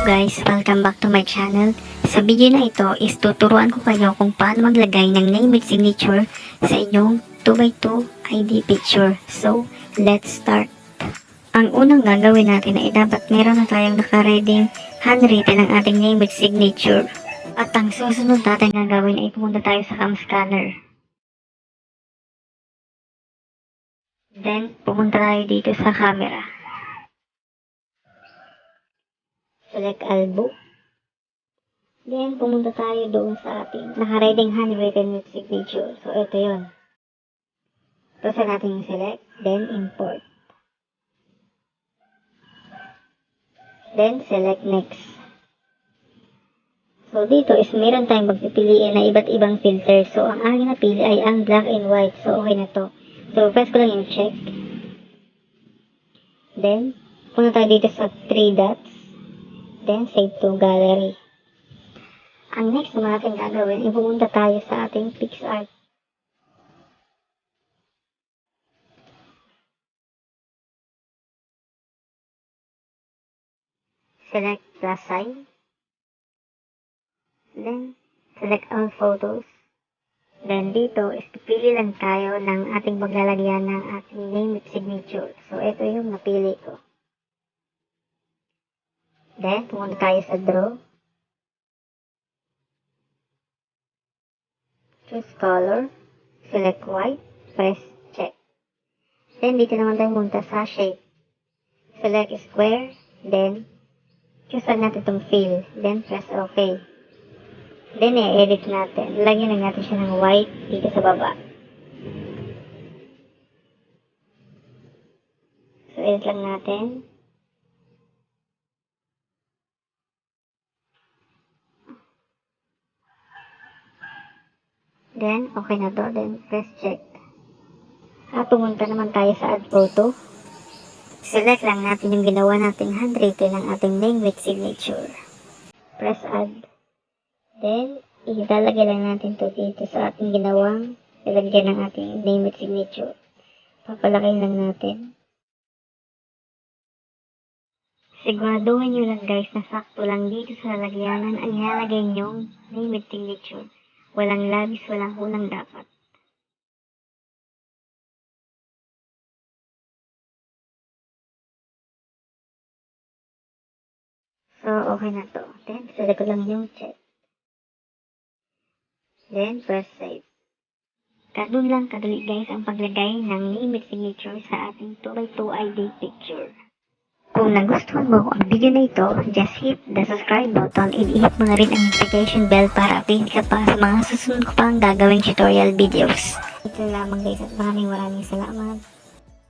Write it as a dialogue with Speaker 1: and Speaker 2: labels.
Speaker 1: Hello guys! Welcome back to my channel. Sa video na ito is tuturuan ko kayo kung paano maglagay ng name with signature sa inyong 2x2 ID picture. So, let's start. Ang unang gagawin natin ay dapat meron na tayong nakareading handwritten ng ating name with signature. At ang susunod natin gagawin ay pumunta tayo sa cam scanner. Then, pumunta tayo dito sa camera. Select elbow. Then, pumunta tayo doon sa ating naka-reading handwritten with signature. So, ito yun. Ito sa natin yung select. Then, import. Then, select next. So, dito is meron tayong magpipiliin na iba't ibang filter. So, ang aking napili ay ang black and white. So, okay na to. So, press ko lang yung check. Then, punta tayo dito sa 3 dots. Then, save to gallery. Ang next na natin gagawin, ipupunta tayo sa ating PixArt. Select plus sign. Then, select all photos. Then, dito is pipili lang tayo ng ating paglalagyan ng ating name with signature. So, ito yung napili ko. Then, pumunta tayo sa draw. Choose color. Select white. Press check. Then, dito naman tayo pumunta sa shape. Select square. Then, choose lang natin itong fill. Then, press OK. Then, i-edit natin. Lagyan lang natin siya ng white dito sa baba. So, edit lang natin. Then, okay na to. Then, press check. At pumunta naman tayo sa add photo. Select lang natin yung ginawa nating handwritten ng ating name with signature. Press add. Then, ilalagay lang natin to dito sa ating ginawang ilagyan ng ating name with signature. Papalaki lang natin. Siguraduhin nyo lang guys na sakto lang dito sa lalagyanan ang ilalagay nyong name with signature. Walang labis, walang kulang dapat. So, okay na to. Then, select ko lang yung check. Then, press save. Ganun lang kadali guys ang paglagay ng name with signature sa ating 2x2 ID picture. Kung nagustuhan mo ang video na ito, just hit the subscribe button and i-hit mo na rin ang notification bell para update ka pa sa mga susunod ko pang gagawing tutorial videos. Ito lamang guys at maraming salamat.